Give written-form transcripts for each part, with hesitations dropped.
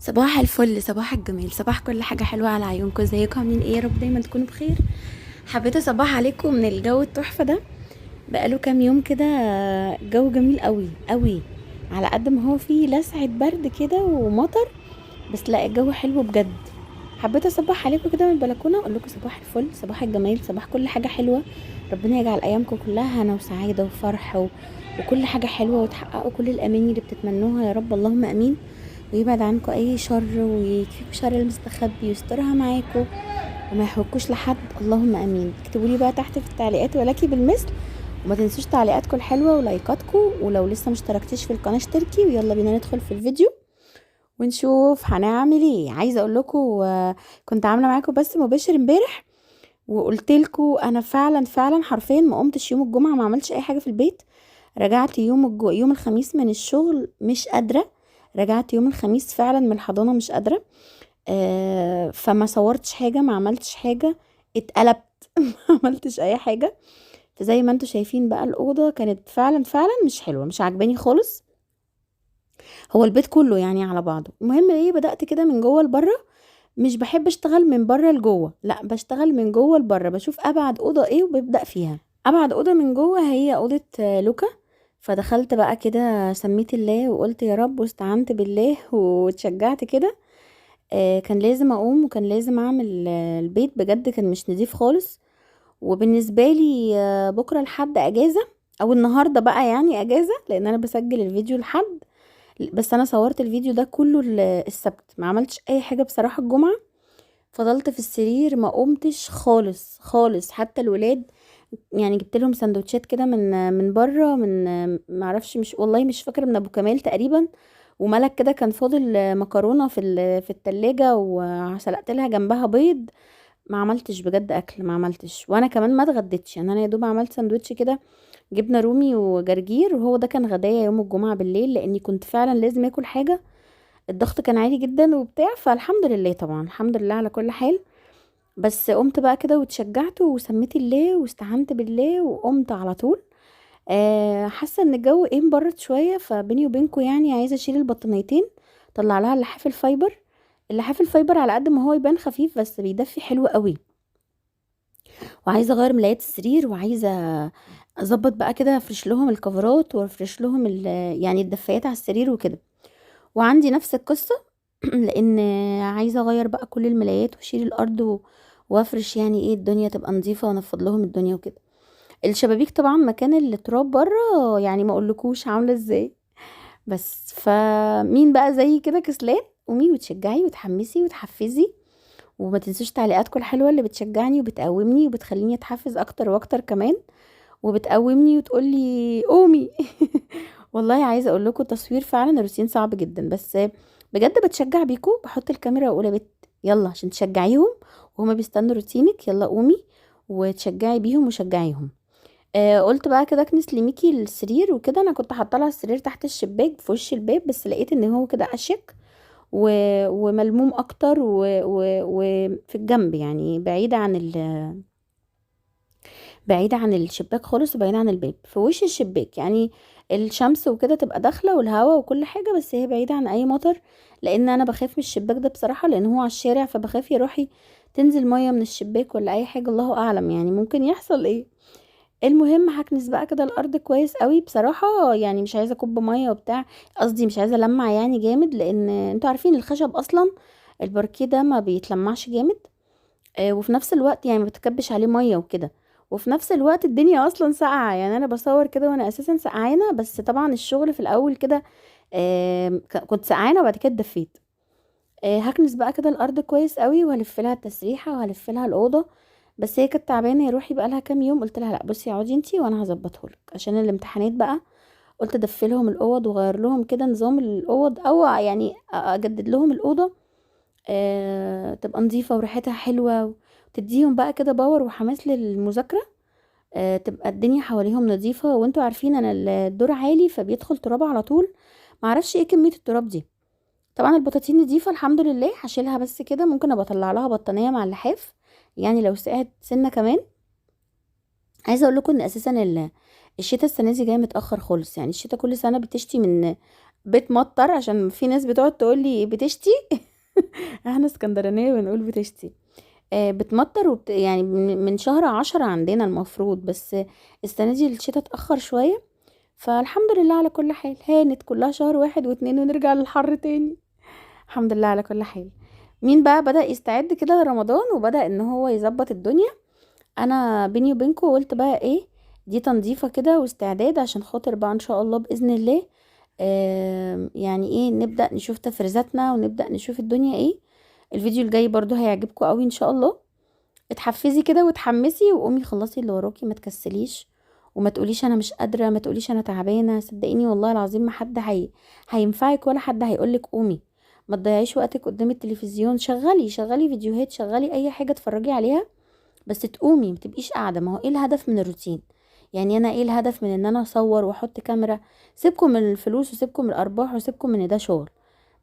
صباح الفل، صباح الجمال، صباح كل حاجة حلوة على عيونكم. ازيكم؟ عاملين ايه؟ يا رب دايما تكونوا بخير. حبيت اصبح عليكم من الجو التحفة ده. بقاله كام يوم كده. جو جميل قوي قوي. على قد ما هو فيه لسعة برد كده ومطر، بس لا الجو حلو بجد. حبيت اصبح عليكم كده من البلكونة، اقول لكم صباح الفل، صباح الجمال، صباح كل حاجة حلوة. ربنا يجعل ايامكم كلها هنا وسعادة وفرح وكل حاجة حلوة، وتحققوا كل الاماني اللي بتتمنوها يا رب، اللهم امين. ويبعد عنكم اي شر، ويكفيكوا شر المستخبي، ويسترها معاكم، وما يحوكوش لحد، اللهم امين. اكتبوا لي بقى تحت في التعليقات ولكي بالمثل. وما تنسوش تعليقاتكم الحلوه ولايكاتكم، ولو لسه مشتركتيش في القناه اشتركي. ويلا بينا ندخل في الفيديو ونشوف هنعمل ايه. عايزه اقول لكم، كنت عامله معاكم بس مباشر امبارح، وقلت لكم انا فعلا فعلا حرفيا ما قمتش يوم الجمعه، ما عملتش اي حاجه في البيت. رجعت يوم الخميس من الشغل مش قادره. رجعت يوم الخميس فعلا من الحضانه مش قادره. فما صورتش حاجة، ما عملتش حاجة. اتقلبت ما عملتش اي حاجة. فزي ما انتوا شايفين بقى الأوضة كانت فعلا فعلا مش حلوة، مش عاجباني خالص. هو البيت كله يعني على بعضه. المهم ايه، بدأت كده من جوه لبره. مش بحب اشتغل من بره لجوه، لا بشتغل من جوه لبره، بشوف ابعد اوضه ايه وببدأ فيها. ابعد اوضه من جوه هي اوضه لوكا. فدخلت بقى كده، سميت الله وقلت يا رب، واستعنت بالله واتشجعت كده. كان لازم اقوم، وكان لازم اعمل البيت بجد كان مش نضيف خالص. وبالنسبه لي بكره الحد اجازه، او النهارده بقى يعني اجازه، لان انا بسجل الفيديو الحد. بس انا صورت الفيديو ده كله السبت، ما عملتش اي حاجه بصراحه الجمعه. فضلت في السرير ما قمتش خالص خالص، حتى الولاد يعني جبت لهم سندوتشات كده من بره، من ما اعرفش، مش والله مش فاكره، من ابو كمال تقريبا. وملك كده كان فاضل مكرونه في التلاجة، وسلقت لها جنبها بيض. ما عملتش بجد اكل، ما عملتش، وانا كمان ما اتغديتش يعني. انا يا دوب عملت سندوتش كده، جبنه رومي وجرجير، وهو ده كان غدايا يوم الجمعه بالليل، لاني كنت فعلا لازم اكل حاجه. الضغط كان عالي جدا وبتاع، فالحمد لله طبعا، الحمد لله على كل حال. بس قمت بقى كده واتشجعت وسميت الله واستعنت بالله وقمت على طول. حاسه ان الجو ايه مبرد شويه، فبيني وبينكم يعني عايزه اشيل البطانيتين، طلع لها اللحاف الفايبر. اللحاف الفايبر على قد ما هو يبان خفيف، بس بيدفي حلو قوي. وعايزه اغير ملايات السرير، وعايزه اظبط بقى كده، افرش لهم الكفرات، وافرش لهم يعني الدفايات على السرير وكده. وعندي نفس القصه لان عايزه اغير بقى كل الملايات واشيل الارض وافرش، يعني ايه الدنيا تبقى نظيفه، وانفض لهم الدنيا وكده. الشبابيك طبعا مكان التراب بره، يعني ما اقولكوش عامله ازاي. بس فمين بقى زي كده كسلان؟ قومي وتشجعي وتحمسي وتحفزي. وما تنسوش تعليقاتكم الحلوه اللي بتشجعني وبتقومني وبتخليني اتحفز اكتر واكتر كمان. وبتقومني وتقولي قومي والله عايزه اقول لكم، التصوير فعلا الروتين صعب جدا، بس بجد بتشجع بيكم. بحط الكاميرا واقول يا بت يلا، عشان تشجعيهم وهما بيستنوا روتينك. يلا قومي وتشجعي بيهم وشجعيهم. قلت بقى كده اكنس لميكي السرير وكده. انا كنت حاطه لها السرير تحت الشباك في وش الباب، بس لقيت ان هو كده اشيك و... وملموم اكتر وفي الجنب، يعني بعيدة عن الشباك خالص، وبعيدة عن الباب في وش الشباك يعني. الشمس وكده تبقى داخلة والهواء وكل حاجة، بس هي بعيدة عن أي مطر. لأن أنا بخاف من الشباك ده بصراحة، لأن هو على الشارع، فبخاف يا روحي تنزل مية من الشباك ولا أي حاجة، الله أعلم يعني ممكن يحصل ايه. المهم هكنس بقى كده الأرض كويس قوي بصراحة، يعني مش عايزة كوب مية وبتاع. قصدي مش عايزة ألمع يعني جامد، لأن انتوا عارفين الخشب أصلا الباركيه ده ما بيتلمعش جامد. وفي نفس الوقت يعني ما بتكبش عليه ميه وكده. وفي نفس الوقت الدنيا اصلا ساقعه، يعني انا بصور كده وانا اساسا سقعانه، بس طبعا الشغل في الاول كده كنت سقعانه وبعد كده اتدفيت. هكنس بقى كده الارض كويس قوي، وهلف لها التسريحه وهلف لها الاوضه. بس هي كانت تعبانه يا روحي بقى لها كام يوم. قلت لها لا بصي اقعدي انتي وانا هظبطه لك عشان الامتحانات بقى. قلت ادفي لهم الاوض واغير لهم كده نظام الاوض، او يعني اجدد لهم الاوضه. تبقى نظيفة وريحتها حلوة، وتديهم بقى كده باور وحماس للمذاكرة. تبقى الدنيا حواليهم نظيفة. وانتوا عارفين انا الدور عالي فبيدخل تراب على طول. معرفش ايه كمية التراب دي. طبعا البطاطين نظيفة الحمد لله، هشيلها بس كده. ممكن ابقى اطلع لها بطانية مع اللحاف، يعني لو سقعت سنة كمان. عايزة اقول لكم ان اساسا الشتاء السنة دي جاي متأخر خالص. يعني الشتاء كل سنة بتشتي من بتمطر، عشان في ناس بتقعد تقول لي بتشتي. احنا اسكندرانية بنقول بتشتي. بتمطر يعني من شهر 10 عندنا المفروض، بس السنة دي الشتا اتأخر شوية. فالحمد لله على كل حال، هانت كلها شهر واحد واتنين ونرجع للحر تاني. الحمد لله على كل حال. مين بقى بدأ يستعد كده لرمضان وبدأ ان هو يظبط الدنيا؟ انا بيني وبينكم قلت بقى ايه، دي تنظيفة كده واستعداد عشان خاطر بقى ان شاء الله بإذن الله. يعني ايه، نبدأ نشوف تفريزاتنا ونبدأ نشوف الدنيا ايه. الفيديو الجاي برضو هيعجبكم قوي ان شاء الله. اتحفزي كده وتحمسي وقومي خلصي اللي وراكي، ما تكسليش وما تقوليش انا مش قادره، ما تقوليش انا تعبانه. صدقيني والله العظيم ما حد هينفعك ولا حد هيقولك قومي. ما تضيعيش وقتك قدام التلفزيون، شغلي فيديوهات، شغلي اي حاجه اتفرجي عليها، بس تقومي، ما تبقيش قاعده. ما هو ايه الهدف من الروتين؟ يعني انا ايه الهدف من ان انا اصور واحط كاميرا؟ سيبكم من الفلوس وسيبكم من الارباح وسيبكم من ان ده شغل،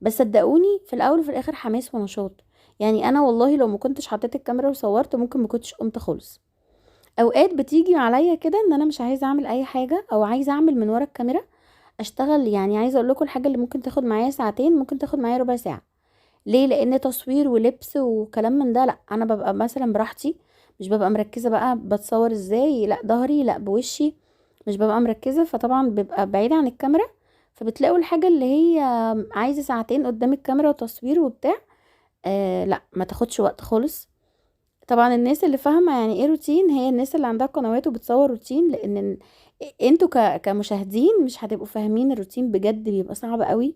بس صدقوني في الاول وفي الاخر حماس ونشاط. يعني انا والله لو ما كنتش حطيت الكاميرا وصورت ممكن ما كنتش قمت خالص. اوقات بتيجي عليا كده ان انا مش عايزه اعمل اي حاجه او عايزه اعمل من ورا الكاميرا اشتغل. يعني عايزه اقول لكم الحاجه اللي ممكن تاخد معايا ساعتين ممكن تاخد معايا ربع ساعه. ليه؟ لان تصوير ولبس وكلام من ده، لا انا ببقى مثلا براحتي، مش ببقى مركزه بقى بتصور ازاي، لا ظهري لا بوشي، مش ببقى مركزه، فطبعا ببقى بعيده عن الكاميرا. فبتلاقوا الحاجه اللي هي عايزه ساعتين قدام الكاميرا وتصوير وبتاع، لا ما تاخدش وقت خالص. طبعا الناس اللي فاهمه يعني ايه روتين هي الناس اللي عندها قنوات وبتصور روتين، لان انتوا كمشاهدين مش هتبقوا فاهمين الروتين بجد بيبقى صعب قوي.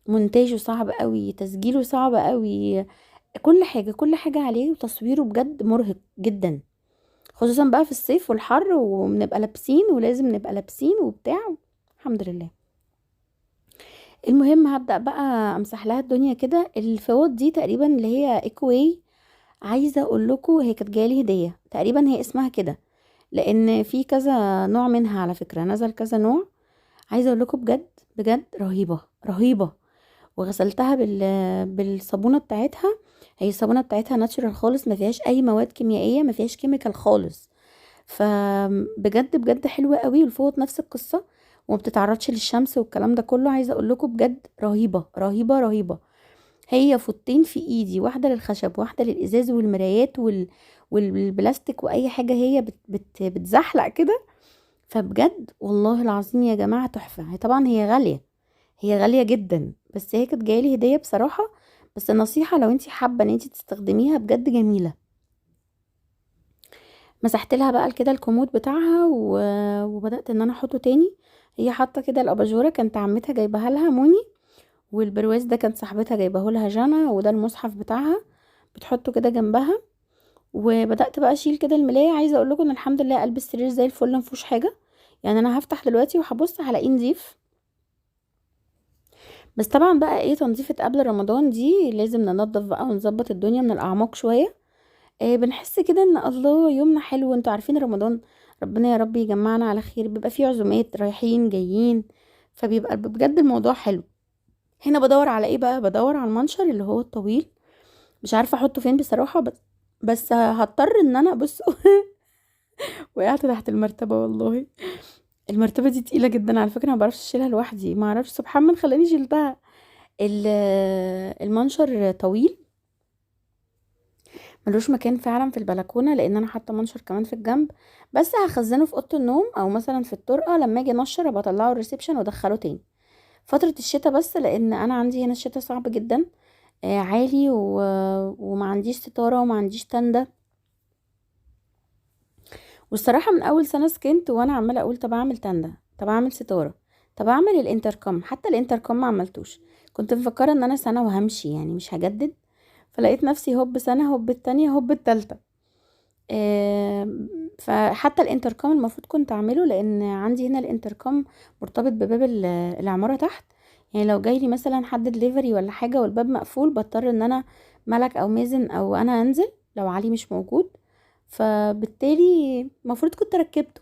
مونتاجه صعب قوي، تسجيله صعب قوي، كل حاجه عليه، وتصويره بجد مرهق جدا، خصوصا بقى في الصيف والحر وبنبقى لابسين ولازم نبقى لابسين وبتاع. الحمد لله. المهم هبدأ بقى امسح لها الدنيا كده. الفوط دي تقريبا اللي هي ايكواي، عايزه اقول لكم هي كانت جايلي هديه تقريبا، هي اسمها كده، لان في كذا نوع منها على فكره، نزل كذا نوع. عايزه اقول لكم بجد بجد رهيبه رهيبه. وغسلتها بالصابونه بتاعتها. هي الصابونه بتاعتها ناتشورال خالص، ما فيهاش اي مواد كيميائيه، ما فيهاش كيميكال خالص. فبجد بجد حلوه قوي. والفوط نفس القصه، وما بتتعرضش للشمس والكلام ده كله. عايزه اقول لكم بجد رهيبه رهيبه رهيبه. هي فوطين في ايدي، واحده للخشب واحده للازاز والمرايات والبلاستيك واي حاجه هي بتزحلق كده. فبجد والله العظيم يا جماعه تحفه. هي طبعا هي غاليه، هي غاليه جدا، بس هي كانت جايلي هديه بصراحه. بس النصيحه لو انتي حابه ان انتي تستخدميها بجد جميله. مسحت لها بقى كده الكومود بتاعها وبدات ان انا احطه تاني. هي حاطه كده الاباجوره كانت عمتها جايبها لها موني، والبرواز ده كانت صاحبتها جايبه لها جانا، وده المصحف بتاعها بتحطه كده جنبها. وبدات بقى اشيل كده الملايه. عايزه اقول لكم ان الحمد لله قلب السرير زي الفل مفيهوش حاجه. يعني انا هفتح دلوقتي وهبص هلاقيه نضيف. بس طبعا بقى ايه، تنظيفه قبل رمضان دي لازم ننضف بقى ونظبط الدنيا من الاعماق شويه. بنحس كده ان الله يومنا حلو. انتوا عارفين رمضان ربنا يا رب يجمعنا على خير، بيبقى فيه عزومات رايحين جايين، فبيبقى بجد الموضوع حلو. هنا بدور على ايه بقى؟ بدور على المنشر اللي هو الطويل، مش عارفه احطه فين بصراحه. بس هضطر ان انا بص. وقعت تحت المرتبه والله. المرتبه دي تقيله جدا على فكره، ما بعرفش اشيلها لوحدي، ما اعرفش سبحان من خلاني شيلتها. ال- المنشر طويل، ملوش مكان فعلا في البلكونه، لان انا حاطه منشر كمان في الجنب. بس هخزنه في اوضه النوم او مثلا في الطرقه، لما اجي انشر ابقى اطلعه الريسبشن وادخله تاني فتره الشتاء. بس لان انا عندي هنا الشتاء صعب جدا، عالي وما عنديش ستاره وما عنديش تندة. والصراحه من اول سنه سكنت وانا عماله اقول طب اعمل تندة، طب اعمل ستاره، طب اعمل الانتركم. حتى الانتركم ما عملتوش. كنت مفكره ان انا سنه وهمشي يعني مش هجدد. فلقيت نفسي هوب سنه، هوب التانية، هوب التالتة. فحتى الانتركم المفروض كنت اعمله، لان عندي هنا الانتركم مرتبط بباب العماره تحت. يعني لو جايلي مثلا حد دليفري ولا حاجه والباب مقفول، بضطر ان انا ملك او مازن او انا انزل لو علي مش موجود. فبالتالي المفروض كنت ركبته.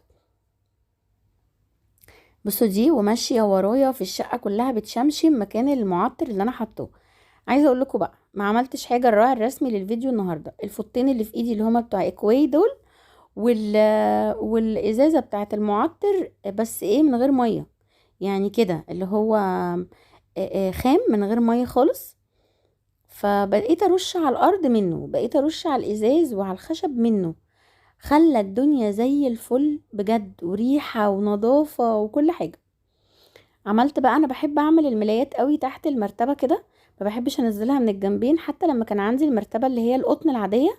بصوا دي وماشيه ورايا في الشقه كلها بتشمشم مكان المعطر اللي انا حاطاه. عايزه اقول لكم بقى ما عملتش حاجه. الراعي الرسمي للفيديو النهارده الفوطين اللي في ايدي اللي هما بتوع اكواي دول، وال والازازه بتاعه المعطر، بس ايه من غير ميه. يعني كده اللي هو خام من غير ميه خالص. فبقيت ارش على الارض منه، بقيت ارش على الازاز وعلى الخشب منه. خلى الدنيا زي الفل بجد، وريحة ونظافة وكل حاجة. عملت بقى، انا بحب اعمل الملايات قوي تحت المرتبة كده، ما بحبش انزلها من الجنبين. حتى لما كان عندي المرتبة اللي هي القطن العادية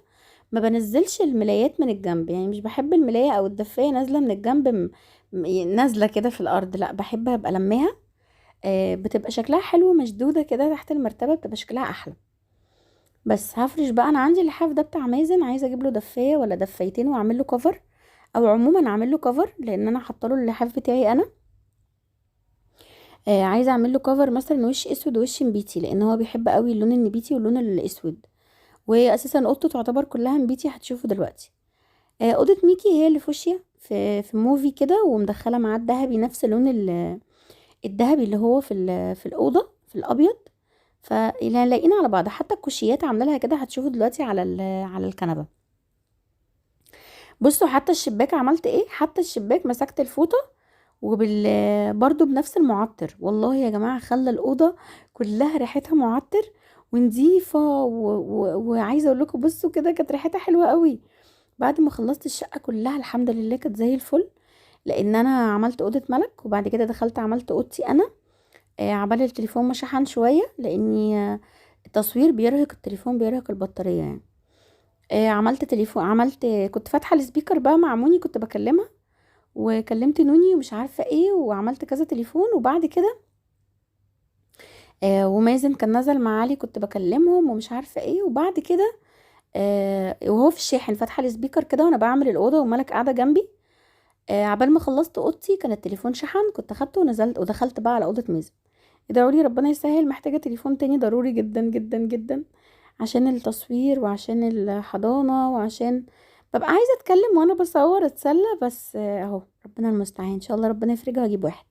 ما بنزلش الملايات من الجنب، يعني مش بحب الملاية او الدفاية نازلة من الجنب نازلة كده في الارض، لا بحبها ابقى لماها. بتبقى شكلها حلو مشدودة كده تحت المرتبة، بتبقى شكلها احلى. بس هفرش بقى، انا عندي اللحاف ده بتاع مازن، عايزه اجيب له دفايه ولا دفايتين واعمل له كفر، او عموما اعمل له كفر لان انا حاطه له اللحاف بتاعي انا. عايزه اعمل له كفر مثلا وش اسود ووش نبيتي، لان هو بيحب قوي اللون النبيتي واللون الاسود. وهي اساسا اوضته تعتبر كلها نبيتي، هتشوفه دلوقتي. اوضه ميكي هي اللي فوشيا في موفي كده، ومدخله معاه الذهبي نفس لون الذهبي اللي هو في الاوضه في الابيض. فلاقينا على بعض، حتى الكوشيات عامله لها كده، هتشوفوا دلوقتي على الكنبه. بصوا حتى الشباك عملت ايه، حتى الشباك مسكت الفوطه برضو بنفس المعطر. والله يا جماعه خلى الاوضه كلها ريحتها معطر ونظيفه وعايزه اقول لكم بصوا كده كانت ريحتها حلوه قوي. بعد ما خلصت الشقه كلها الحمد لله كانت زي الفل، لان انا عملت اوضه ملك وبعد كده دخلت عملت اوضتي انا. عبال التليفون ما شحن شويه، لاني التصوير بيرهق التليفون، بيرهق البطاريه يعني. عملت تليفون، كنت فاتحه السبيكر بقى مع موني، كنت بكلمها وكلمت نوني ومش عارفه ايه، وعملت كذا تليفون. وبعد كده ومازن كان نزل مع علي كنت بكلمهم ومش عارفه ايه. وبعد كده وهو في الشاحن فاتحه السبيكر كده وانا بعمل الاوضه وملك قاعده جنبي. عبال ما خلصت اوضتي كان التليفون شحن، كنت اخدته ونزلت ودخلت بقى على اوضه مازن. ادعوا لي ربنا يسهل، محتاجه تليفون تاني ضروري جدا جدا جدا، عشان التصوير وعشان الحضانه وعشان ببقى عايزه اتكلم وانا بصور اتسلى. بس اهو ربنا المستعان، ان شاء الله ربنا يفرجها واجيب واحد.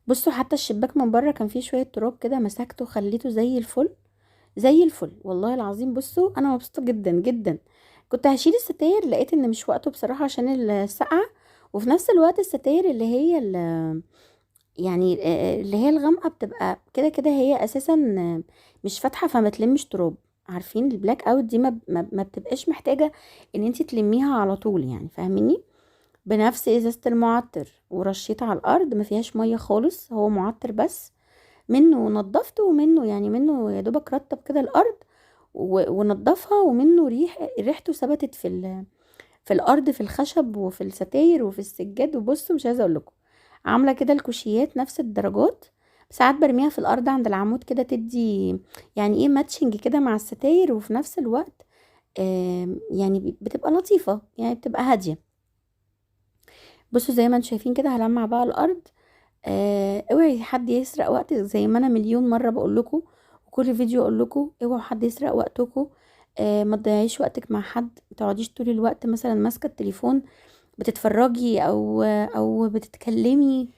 بصوا حتى الشباك من بره كان فيه شويه تراب كده، مسكته خليته زي الفل، زي الفل والله العظيم. بصوا انا مبسوطه جدا جدا. كنت هشيل الستاير، لقيت ان مش وقته بصراحه عشان السقعه، وفي نفس الوقت الستاير اللي هي يعني اللي هي الغامقه بتبقى كده كده هي اساسا مش فاتحه فما تلمش تراب. عارفين البلاك اوت دي ما بتبقاش محتاجه ان انتي تلميها على طول، يعني فاهميني. بنفس ازازه المعطر ورشيت على الارض، ما فيهاش ميه خالص، هو معطر بس. منه نضفته ومنه يعني منه يا دوبك رطب كده الارض ونضفها، ومنه ريحته ثبتت في الارض، في الخشب وفي الستاير وفي السجاد. وبصوا مش عايزه اقول لكم، عامله كده الكوشيات نفس الدرجات. ساعات برميها في الارض عند العمود كده، تدي يعني ايه ماتشنج كده مع الستاير، وفي نفس الوقت يعني بتبقى لطيفه، يعني بتبقى هاديه. بصوا زي ما انتم شايفين كده هلمع بقى الارض. اوعي حد يسرق وقتك، زي ما انا مليون مره بقول لكم وكل فيديو اقول لكم اوعوا حد يسرق وقتكم. ما تضيعيش وقتك مع حد، ما تقعديش طول الوقت مثلا ماسكه التليفون بتتفرجي او بتتكلمي.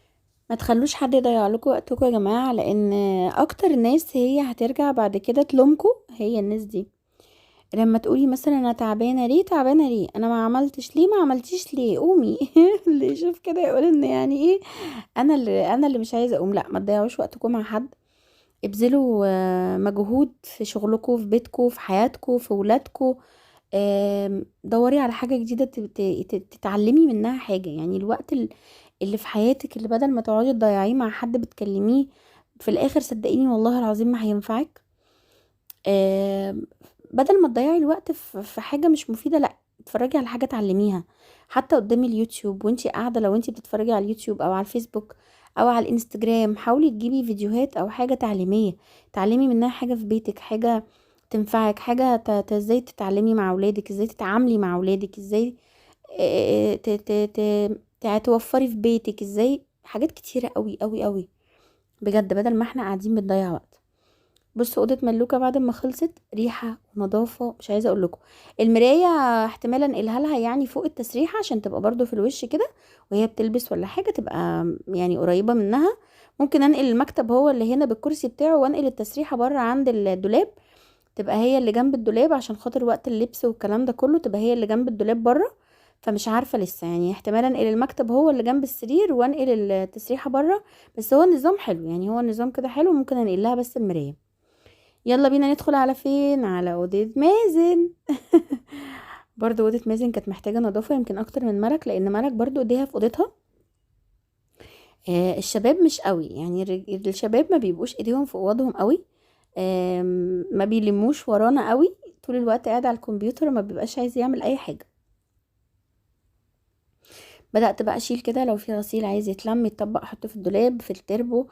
ما تخلوش حد يضيع لكم وقتكم يا جماعه، لان اكتر ناس هي هترجع بعد كده تلومكم هي الناس دي. لما تقولي مثلا انا تعبانه ليه، تعبانه ليه، انا ما عملتش ليه، ما عملتيش ليه، قومي. اللي يشوف كده يقول ان يعني ايه، انا اللي مش عايزه اقوم. لا ما تضيعوش وقتكم مع حد، ابذلوا مجهود في شغلكم في بيتكم في حياتكم في ولادكم. دوري على حاجه جديده تتعلمي منها حاجه، يعني الوقت اللي في حياتك اللي بدل ما تقعدي تضيعيه مع حد بتكلميه في الاخر صدقيني والله العظيم ما هينفعك. آم، بدل ما تضيعي الوقت في حاجة مش مفيدة، لا اتفرجي على حاجة تعلميها. حتى قدام اليوتيوب وانتي قاعدة، لو انتي بتتفرجي على اليوتيوب او على الفيسبوك او على الانستجرام، حاولي تجيبي فيديوهات او حاجة تعليمية، تعلمي منها حاجة في بيتك، حاجة تنفعك، حاجة ازاي تتعلمي مع اولادك، ازاي تتعاملي مع اولادك، ازاي توفري في بيتك، ازاي حاجات كتيرة قوي قوي قوي بجد، بدل ما احنا قاعدين بنضيع وقت. بصوا اوضه ملوكه بعد ما خلصت ريحه ونظافه مش عايزه اقول لكم. المرايه احتمال انقلها لها يعني فوق التسريحه عشان تبقى برضو في الوش كده، وهي بتلبس ولا حاجه تبقى يعني قريبه منها. ممكن انقل المكتب هو اللي هنا بالكرسي بتاعه، وانقل التسريحه بره عند الدولاب، تبقى هي اللي جنب الدولاب عشان خاطر وقت اللبس والكلام ده كله، تبقى هي اللي جنب الدولاب بره. فمش عارفة لسه، يعني احتمال انقل المكتب هو اللي جنب السرير وانقل التسريحة بره. بس هو النظام حلو، يعني هو النظام كده حلو، ممكن انقل لها بس المراية. يلا بينا ندخل على فين؟ على اوضة مازن. برضو اوضة مازن كانت محتاجة نظافة يمكن اكتر من ملك، لان ملك برضو ايديها في اوضتها. الشباب مش قوي، يعني الشباب ما بيبقوش ايديهم في اوضهم قوي. ما بيلموش ورانا قوي، طول الوقت قاعد على الكمبيوتر وما بيبقاش عايز يعمل اي حاجة. بدأت بقى اشيل كده، لو في غسيل عايز يتلم يتطبق احطه في الدولاب في التربو.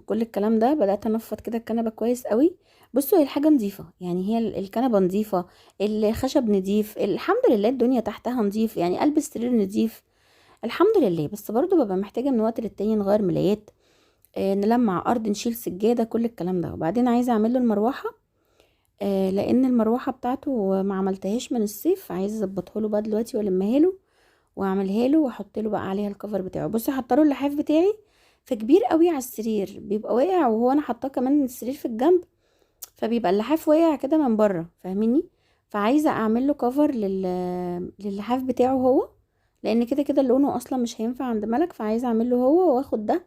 كل الكلام ده بدأت انفض كده الكنبة كويس قوي. بصوا، هي الحاجة نظيفة، يعني هي الكنبة نظيفة، الخشب نضيف، الحمد لله الدنيا تحتها نظيف، يعني قلب السرير نضيف، الحمد لله. بس برضو ببقى محتاجة من وقت للتاني نغير ملايات، نلمع ارض، نشيل سجادة، كل الكلام ده. وبعدين عايزة اعمل له المروحة، لان المروحة بتاعته ما عملتهاش من الصيف، عايزة اظبطها له بقى دلوقتي والمها له واعملها له واحط له بقى عليها الكفر بتاعه. بصي، حاطه له اللحاف بتاعي فكبير قوي على السرير، بيبقى واقع، وهو انا حاطاه كمان السرير في الجنب، فبيبقى اللحاف واقع كده من بره، فاهميني؟ فعايزه اعمل له كفر للحاف بتاعه هو، لان كده كده لونه اصلا مش هينفع عند ملك، فعايزه اعمل له هو واخد ده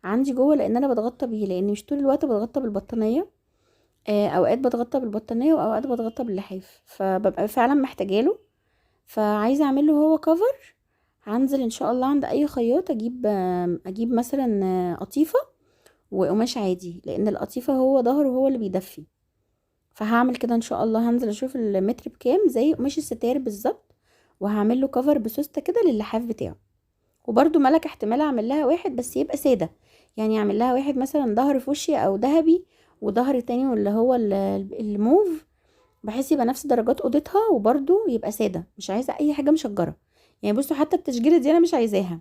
عندي جوه، لان انا بتغطى بيه، لان مش طول الوقت بتغطى بالبطانيه. اوقات بتغطى بالبطانيه واوقات بتغطى باللحاف، فببقى فعلا محتاجاله. فعايزه اعمل له هو كفر. هنزل ان شاء الله عند اي خياط اجيب مثلا قطيفه وقماش عادي، لان القطيفه هو ظهره هو اللي بيدفي. فهعمل كده ان شاء الله، هنزل اشوف المتر بكام زي قماش الستاير بالظبط، وهعمل له كفر بسوسته كده للحاف بتاعه. وبرده ملك احتمال اعمل لها واحد بس يبقى ساده، يعني اعمل لها واحد مثلا ظهر فوشيا او ذهبي، وظهر تاني واللي هو الموف، بحيث يبقى نفس درجات اوضتها، وبرده يبقى ساده، مش عايزه اي حاجه مشجره. يعني بصوا، حتى التشجيره دي انا مش عايزاها.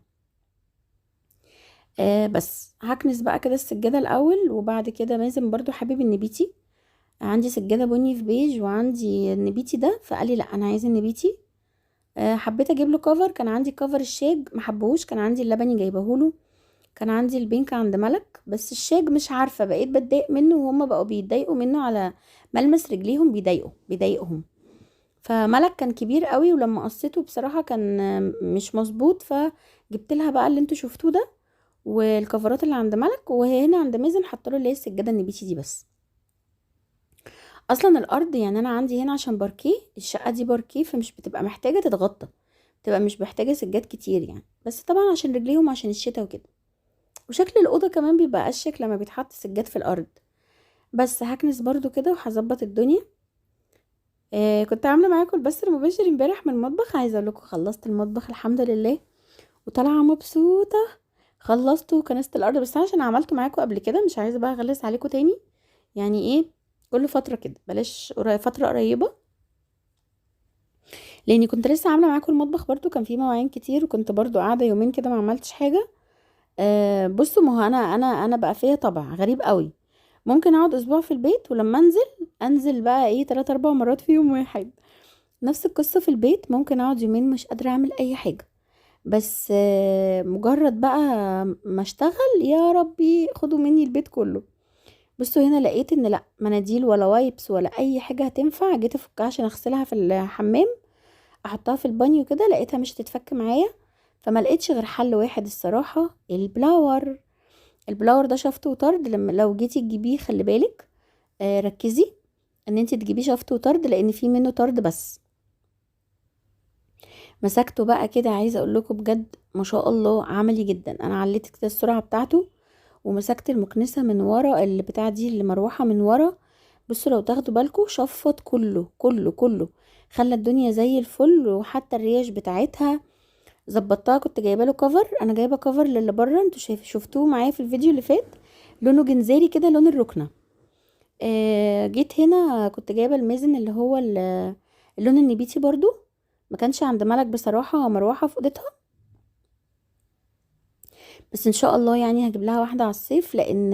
بس هكنس بقى كده السجاده الاول، وبعد كده لازم برضو حبيب النبيتي. عندي سجاده بني في بيج، وعندي النبيتي ده، فقال لي لا انا عايزه النبيتي. حبيت اجيب له كفر، كان عندي كفر الشاج محبهوش، كان عندي اللبني جايبهوله، كان عندي البينك عند ملك، بس الشاج مش عارفه بقيت بتضايق منه، وهما بقوا بيتضايقوا منه على ملمس رجليهم، بيضايقهم. فملك كان كبير قوي، ولما قصيته بصراحه كان مش مظبوط، فجبت لها بقى اللي انتوا شفتوه ده، والكفرات اللي عند ملك، وهنا عند مازن حطله اللي هي السجاده النبيتي دي بس. اصلا الارض، يعني انا عندي هنا عشان باركيه، الشقه دي باركيه، فمش بتبقى محتاجه تتغطى، بتبقى مش محتاجه سجاد كتير يعني، بس طبعا عشان رجليهم عشان الشتاء وكده. وشكل الاوضه كمان بيبقى اشيك لما بيتحط سجاد في الارض. بس هكنس برضو كده وهظبط الدنيا. كنت عامله معاكم البث المباشر امبارح من المطبخ، عايزه اقول لكم خلصت المطبخ الحمد لله، وطالعه مبسوطه. خلصته وكنست الارض، بس أنا عشان عملته معاكم قبل كده مش عايزه بقى اغلس عليكم تاني، يعني ايه، كل فتره كده بلاش فتره قريبه، لاني كنت لسه عامله معاكم المطبخ برضو كان فيه مواعين كتير، وكنت برضو قاعده يومين كده ما عملتش حاجه. بصوا، ما هو انا بقى فيا طبع غريب قوي، ممكن اقعد اسبوع في البيت، ولما انزل بقى ايه 3 4 مرات في يوم واحد. نفس القصه في البيت، ممكن اقعد يومين مش قادره اعمل اي حاجه، بس مجرد بقى ما اشتغل يا ربي خدوا مني البيت كله. بصوا هنا لقيت ان لا مناديل ولا وايبس ولا اي حاجه هتنفع، جيت افكها عشان اغسلها في الحمام، احطها في البانيو كده، لقيتها مش تتفك معايا. فما لقيتش غير حل واحد الصراحه، البلاور. البلاور ده شفط وطرد، لما لو جيتي تجيبيه خلي بالك، ركزي ان انت تجيبيه شفط وطرد، لان في منه طرد بس. مسكته بقى كده، عايزه اقول لكم بجد ما شاء الله عملي جدا، انا عليت كده السرعه بتاعته، ومسكت المكنسه من ورا اللي بتاع دي اللي مروحه من ورا. بصوا لو تاخدوا بالكم شفط كله كله كله، خلى الدنيا زي الفل، وحتى الريش بتاعتها ظبطتها. كنت جايبه له كفر، انا جايبه كفر للي بره، انتوا شفتوه معايا في الفيديو اللي فات، لونه جنزيري كده، لون الركنه. جيت هنا كنت جايبه الميزن اللي هو اللون النبيتي برضو، ما كانش عند ملك بصراحه مروحه في اوضتها، بس ان شاء الله يعني هجيب لها واحده على الصيف، لان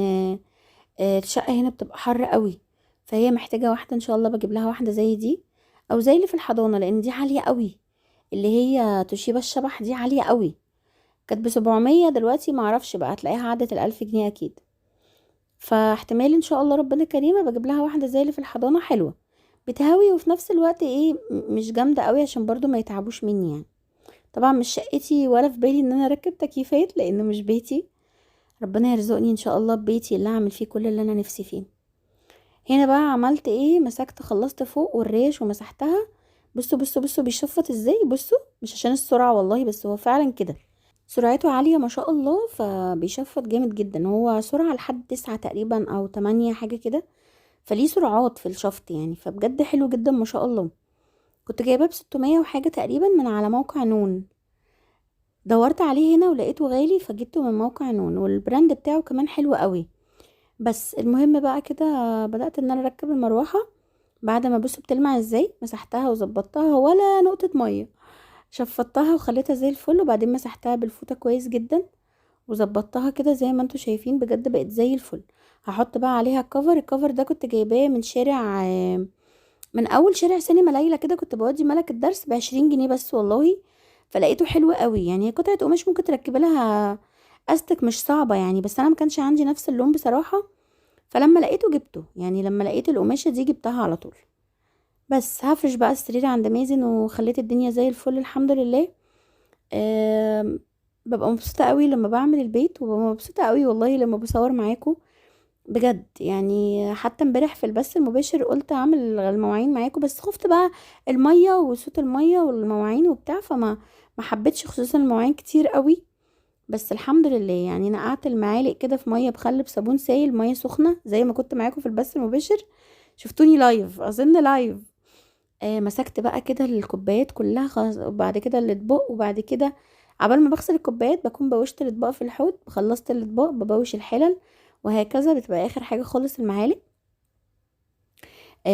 الشقه هنا بتبقى حر قوي، فهي محتاجه واحده ان شاء الله، بجيب لها واحده زي دي، او زي اللي في الحضانه، لان دي عاليه قوي، اللي هي توشيبا الشبح دي عاليه قوي، كانت ب700، دلوقتي معرفش بقى هتلاقيها عدت ال1000 جنيه اكيد. فاحتمال ان شاء الله ربنا كريمه بجيب لها واحده زي اللي في الحضانه حلوه، بتهوي وفي نفس الوقت ايه مش جامده قوي عشان برضو ما يتعبوش مني يعني. طبعا مش شقتي ولا في بالي ان انا اركب تكييفات لانه مش بيتي. ربنا يرزقني ان شاء الله ببيتي اللي اعمل فيه كل اللي انا نفسي فيه. هنا بقى عملت ايه، مسكت خلصت فوق والريش ومسحتها. بصوا بصوا بصوا بيشفط ازاي، بصوا مش عشان السرعة والله بس هو فعلا كده، سرعته عالية ما شاء الله، فبيشفط جامد جدا. هو سرعة لحد 9 تقريبا او 8 حاجة كده، فليه سرعات في الشفط يعني، فبجد حلو جدا ما شاء الله. كنت جايباه ب600 وحاجة تقريبا من على موقع نون. دورت عليه هنا ولقيته غالي فجبته من موقع نون، والبراند بتاعه كمان حلو قوي. بس المهم بقى كده بدأت ان انا اركب المروحة. بعد ما بصوا بتلمع ازاي، مسحتها وظبطتها ولا نقطة مية، شفطتها وخليتها زي الفل، وبعدين مسحتها بالفوطة كويس جدا وظبطتها كده زي ما انتوا شايفين، بجد بقت زي الفل. هحط بقى عليها الكفر ده كنت جايباه من شارع من اول شارع سينما ليلى كده، كنت بودي ملك الدرس ب20 جنيه بس والله. فلقيته حلو قوي يعني، هي قطعة قماش ممكن تركبي لها استك مش صعبة يعني، بس انا ما كانش عندي نفس اللون بصراحة. فلما لقيته جبته يعني، لما لقيت القماشة دي جبتها على طول. بس هفرش بقى السرير عند مازن وخليت الدنيا زي الفل الحمد لله. أه ببقى مبسوطة قوي لما بعمل البيت، وببقى مبسوطة قوي والله لما بصور معاكم بجد يعني. حتى امبارح في البث المباشر قلت اعمل المواعين معاكم، بس خفت بقى المية وصوت المية والمواعين وبتاع، ما حبيتش خصوصا المواعين كتير قوي. بس الحمد لله يعني نقعت المعالق كده في مية بخل بصابون سايل، مية سخنة زي ما كنت معاكم في البث المباشر. شفتوني لايف اظن لايف. مسكت بقى كده الكوبايات كلها خلاص، وبعد كده الاطباق، وبعد كده عبال ما بغسل الكوبايات بكون بوشت الاطباق في الحوض، خلصت الاطباق ببوش الحلل، وهكذا بتبقى اخر حاجة خالص المعالق.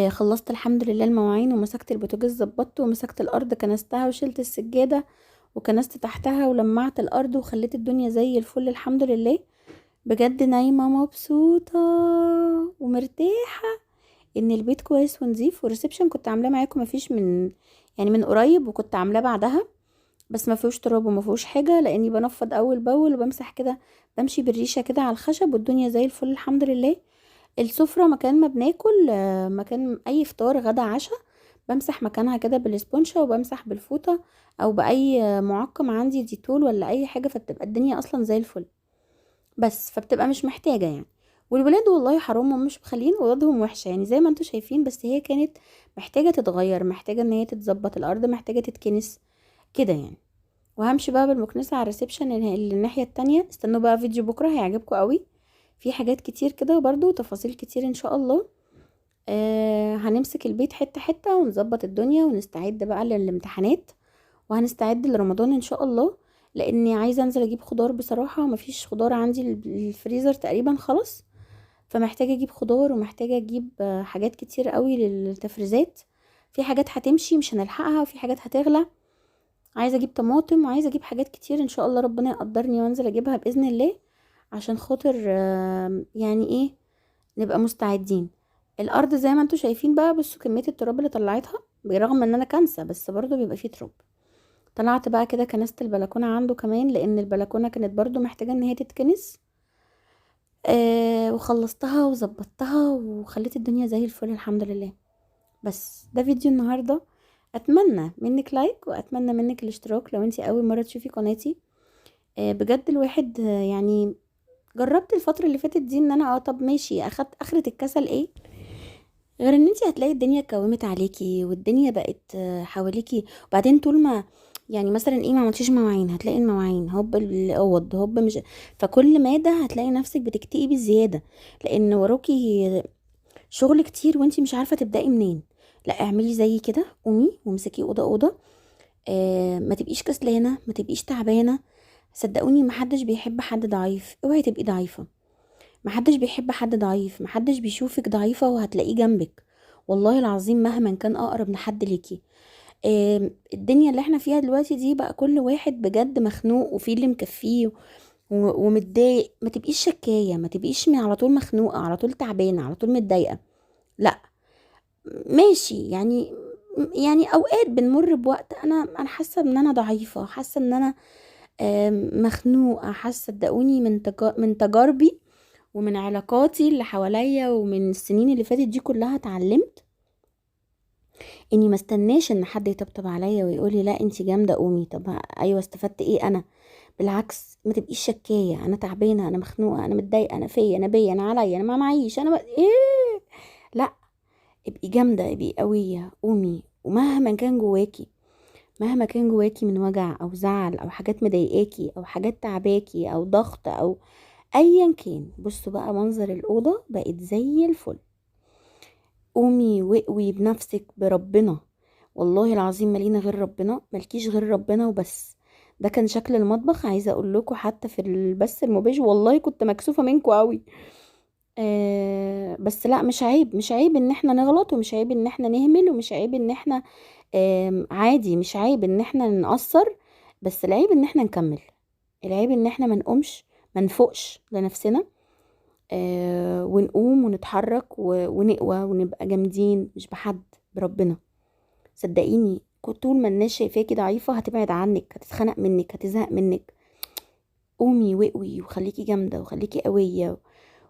خلصت الحمد لله المواعين، ومسكت البوتاجاز ظبطته، ومسكت الارض كنستها وشلت السجادة وكنست تحتها ولمعت الارض وخليت الدنيا زي الفل الحمد لله. بجد نايمة مبسوطة ومرتاحة ان البيت كويس ونظيف. والريسبشن كنت عاملاه معاكم مفيش من يعني من قريب، وكنت عاملاه بعدها، بس ما فيهوش تراب وما فيهوش حاجه لاني بنفض اول باول وبمسح كده، بمشي بالريشه كده على الخشب والدنيا زي الفل الحمد لله. السفره مكان ما بناكل مكان اي فطار غدا عشاء، بمسح مكانها كده بالاسبونشه وبمسح بالفوطه او باي معقم عندي ديتول ولا اي حاجه، فبتبقى الدنيا اصلا زي الفل. بس فبتبقى مش محتاجة يعني. والولاد والله حرام هم مش مخلين ولادهم وحشة يعني زي ما انتوا شايفين، بس هي كانت محتاجة تتغير، محتاجة ان هي تتظبط، الارض محتاجة تتكنس كده يعني. وهمشي بقى بالمكنسة على الريسبشن اللي الناحية التانية. استنوا بقى فيديو بكرة هيعجبكم قوي، في حاجات كتير كده وبرده تفاصيل كتير ان شاء الله. هنمسك البيت حتة حتة ونظبط الدنيا ونستعد بقى للامتحانات، وهنستعد لرمضان ان شاء الله. لاني عايزه انزل اجيب خضار بصراحه، مفيش خضار عندي، الفريزر تقريبا خلاص، فمحتاجه اجيب خضار ومحتاجه اجيب حاجات كتير قوي للتفريزات. في حاجات هتمشي مش هنلحقها وفي حاجات هتغلى. عايزه اجيب طماطم وعايزه اجيب حاجات كتير ان شاء الله ربنا يقدرني وانزل اجيبها باذن الله، عشان خاطر يعني ايه نبقى مستعدين. الارض زي ما انتوا شايفين بقى، بصوا كميه التراب اللي طلعتها، برغم ان انا كنسه بس برضو بيبقى فيه تراب. طلعت بقى كده كنست البلكونه عنده كمان، لان البلكونه كانت برضو محتاجه ان هي تتكنس. وخلصتها وظبطتها وخليت الدنيا زي الفل الحمد لله. بس ده فيديو النهارده، اتمنى منك لايك واتمنى منك الاشتراك لو انتي اول مره تشوفي قناتي. بجد الواحد يعني جربت الفتره اللي فاتت دي ان انا طب ماشي اخدت اخرة الكسل ايه، غير ان انتي هتلاقي الدنيا كومت عليكي والدنيا بقت حواليكي. وبعدين طول ما يعني مثلا ايه ما عملتيش مواعين، هتلاقي المواعين هوب الاوض هوب مش، فكل مادة هتلاقي نفسك بتكتئبي زيادة، لان وراكي شغل كتير وانتي مش عارفة تبدأي منين. لا اعملي زي كده، قومي وامسكي اوضة اوضة. ما تبقيش كسلانة، ما تبقيش تعبانة. صدقوني محدش بيحب حد ضعيف، اوعي تبقي ضعيفة. محدش بيحب حد ضعيف، محدش بيشوفك ضعيفة وهتلاقيه جنبك، والله العظيم مهما كان اقرب لحد ليكي. الدنيا اللي احنا فيها دلوقتي دي بقى كل واحد بجد مخنوق وفي اللي مكفيه ومتضايق. ما تبقيش شكاية، ما تبقيش على طول مخنوقة، على طول تعبانة، على طول متضايقة. لا ماشي يعني، يعني اوقات بنمر بوقت انا حاسة ان انا ضعيفة، حاسة ان انا مخنوقة، حاسة صدقوني من تجاربي ومن علاقاتي اللي حواليا ومن السنين اللي فاتت دي كلها اتعلمت اني ما استناش ان حد يطبطب عليا ويقولي لا انتي جامده قومي. طب ايوه استفدت ايه انا؟ بالعكس، ما تبقيش شكايه، انا تعبانه، انا مخنوقه، انا متضايقه، انا فيا، انا بيا، انا عليا، انا ما معيش، انا ايه. لا، ابقي جامده، ابقي قويه، قومي. ومهما كان جواكي، مهما كان جواكي من وجع او زعل او حاجات مضايقاكي او حاجات تعباكي او ضغط او ايا كان، بصوا بقى منظر الاوضه بقت زي الفل. قومي واقوي بنفسك بربنا، والله العظيم مالينا غير ربنا، ملكيش غير ربنا وبس. ده كان شكل المطبخ، عايزه اقول لكم حتى في البث المباشر والله كنت مكسوفه منكم قوي. بس لا، مش عيب، مش عيب ان احنا نغلط، ومش عيب ان احنا نهمل، ومش عيب ان احنا عادي، مش عيب ان احنا نقصر. بس العيب ان احنا نكمل، العيب ان احنا ما نقومش، ما نفوقش لنفسنا. ونقوم ونتحرك ونقوى ونبقى جامدين، مش بحد، بربنا. صدقيني طول ما الناس شايفاكي ضعيفة هتبعد عنك، هتتخنق منك، هتزهق منك. قومي واقوي وخليكي جامدة وخليكي قوية،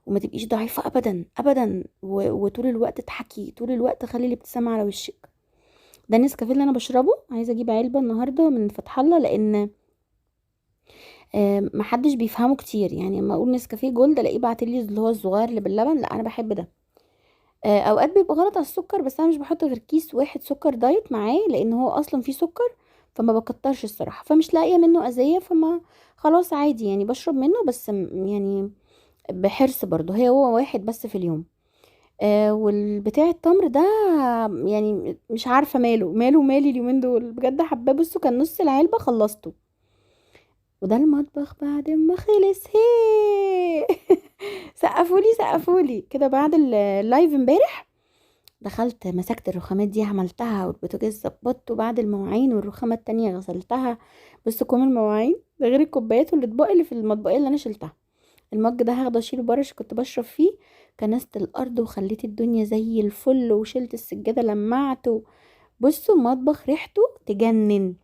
وما تبقيش ضعيفة ابدا ابدا. وطول الوقت اضحكي، طول الوقت خلي الابتسامة على وشك. ده النسكافيه اللي انا بشربه، عايزة اجيب علبة النهاردة من فتح الله، لان محدش بيفهمه كتير. يعني لما اقول نسكافيه جولد الاقيه بعتلي اللي هو الصغير اللي باللبن، لا انا بحب ده. اوقات بيبقى غلط على السكر، بس انا مش بحط غير كيس واحد سكر دايت معاه، لان هو اصلا فيه سكر، فما بكترش الصراحه، فمش لاقيه منه اذيه، فما خلاص عادي يعني بشرب منه، بس يعني بحرص برضو، هو واحد بس في اليوم. والبتاع التمر ده يعني مش عارفه ماله مالي اليومين دول بجد، حباه. بصوا كان نص العلبه خلصته. وده المطبخ بعد ما خلص، هي سقفولي سقفولي كده بعد اللايف امبارح. دخلت مسكت الرخامات دي عملتها، والبوتاجاز ظبطته بعد المواعين، والرخامة التانية غسلتها. بص كوم المواعين ده غير الكوبايات والاطباق اللي في المطبخية اللي انا شلتها. المج ده هاخده اشيله بره عشان كنت بشرب فيه. كنست الارض وخليت الدنيا زي الفل، وشلت السجادة لمعته. بصوا المطبخ ريحته تجنن.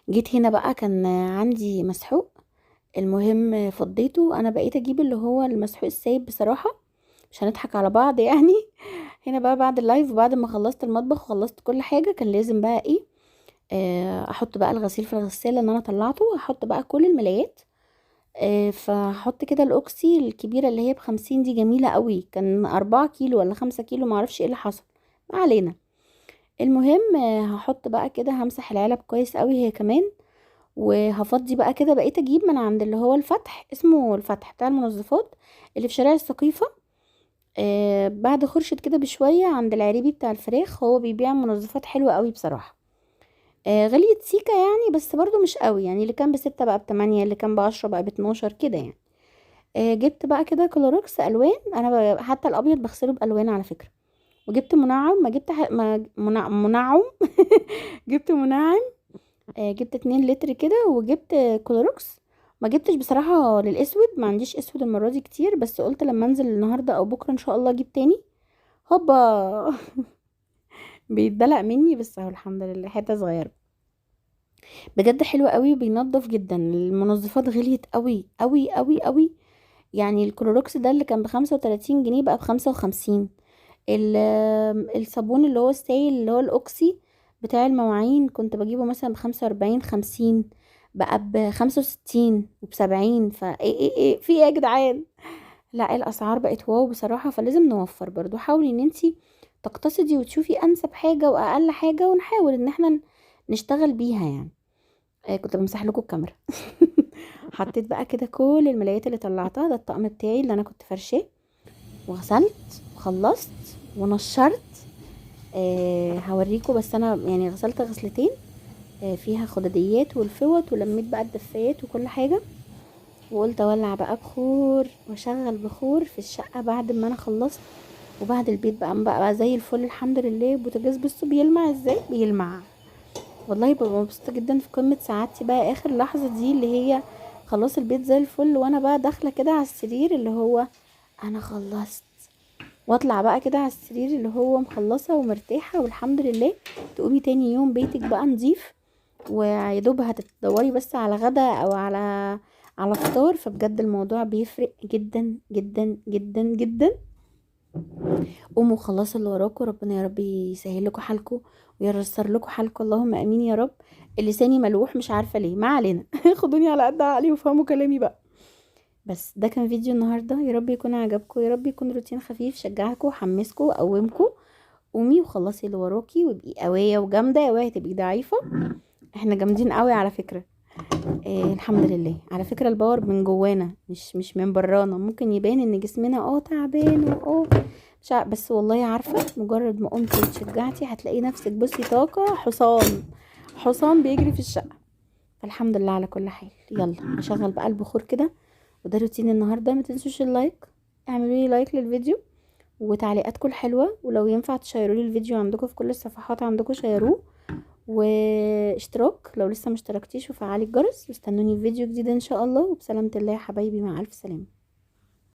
جيت هنا بقى كان عندي مسحوق، المهم فضيته. انا بقيت اجيب اللي هو المسحوق السايب بصراحة، مش هنضحك على بعض يعني. هنا بقى بعد اللايف وبعد ما خلصت المطبخ وخلصت كل حاجة، كان لازم بقى ايه، احط بقى الغسيل في الغسالة اللي انا طلعته، احط بقى كل الملايات. فهحط كده الاوكسي الكبيرة اللي هي ب50 دي، جميلة قوي، كان 4 كيلو ولا 5 كيلو، معرفش ايه اللي حصل، ما علينا. المهم هحط بقى كده، همسح العلب كويس قوي هي كمان. وهفضي بقى كده، بقيت اجيب من عند اللي هو الفتح، اسمه الفتح بتاع المنظفات اللي في شارع السقيفة. بعد خرشت كده بشوية عند العريبي بتاع الفراخ، هو بيبيع منظفات حلوة قوي بصراحة. غليت سيكا يعني، بس برضو مش قوي يعني، اللي كان ب6 بقى ب8، اللي كان ب10 بقى ب12 كده يعني. جبت بقى كده كلوركس الوان، انا حتى الابيض بغسله بالوان على فكرة. وجبت منعم، ما جبت ما منعم جبت منعم. جبت 2 لتر كده، وجبت كلوركس. ما جبتش بصراحة للاسود، ما عنديش اسود المرة دي كتير، بس قلت لما انزل النهاردة او بكرة ان شاء الله اجيب تاني. هوبا بيتدلق مني، بس اهو الحمد لله حته صغيره. بجد حلو قوي وبينضف جدا. المنظفات غليت قوي قوي قوي قوي. يعني الكلوروكس ده اللي كان ب35 جنيه بقى ب55. الصابون اللي هو السائل اللي هو الاوكسي بتاع المواعين، كنت بجيبه مثلا ب45 50، بقى ب65 وب70. فايه ايه في ايه يا جدعان؟ لا الاسعار بقت واو بصراحة، فلازم نوفر برضو. حاولي ان انتي تقتصدي وتشوفي انسب حاجة واقل حاجة، ونحاول ان احنا نشتغل بيها يعني. كنت بمسح لكم الكاميرا حطيت بقى كده كل الملايات اللي طلعتها، ده الطقم بتاعي اللي انا كنت فرشاه، وغسلت وخلصت ونشرت. هوريكم، بس انا يعني غسلت غسلتين فيها خدديات والفوط، ولميت بقى الدفايات وكل حاجة. وقلت اولع بقى بخور واشغل بخور في الشقة بعد ما انا خلصت. وبعد البيت بقى زي الفل الحمد لله. البوتاجاز بصوا بيلمع ازاي، بيلمع. والله ببقى مبسوطة جدا في قمة سعادتي بقى اخر لحظة دي، اللي هي خلاص البيت زي الفل، وانا بقى داخلة كده على السرير اللي هو انا خلصت. واطلع بقى كده على السرير اللي هو مخلصة ومرتاحة والحمد لله. تقومي تاني يوم بيتك بقى نظيف، ويدوب هتدوري بس على غدا او على فطار. فبجد الموضوع بيفرق جدا جدا جدا جدا. قوموا خلصوا اللي وراكم، ربنا يا رب يسهل لكم حالكم وييسر لكم حالكم، اللهم امين يا رب. لساني ملوح مش عارفه ليه، ما علينا. خدوني على قد عقلي وفهموا كلامي بقى. بس ده كان فيديو النهارده، يا رب يكون عجبكم، يا رب يكون روتين خفيف شجعكم وحمسكم وقومكم. قومي وخلصي اللي وراكي وابقي قويه وجامده، يا وهي تبقي ضعيفه. احنا جامدين قوي على فكره. الحمد لله. على فكره الباور من جوانا مش من برانا. ممكن يبان ان جسمنا تعبان مش بس والله عارفه مجرد ما قمتي وتشجعتي هتلاقي نفسك بصي طاقه حصان، حصان بيجري في الشقه. فالحمد لله على كل حال. يلا اشغل بقى البخور كده. وده روتين النهارده. ما تنسوش اللايك، اعملوا لي لايك للفيديو وتعليقاتكم الحلوه، ولو ينفع تشيروا لي الفيديو عندكم في كل الصفحات عندكم شيروه، واشتراك لو لسه مشتركتيش، وفعلي الجرس. واستنوني في فيديو جديد ان شاء الله. وبسلامة الله يا حبايبي، مع الف سلامه.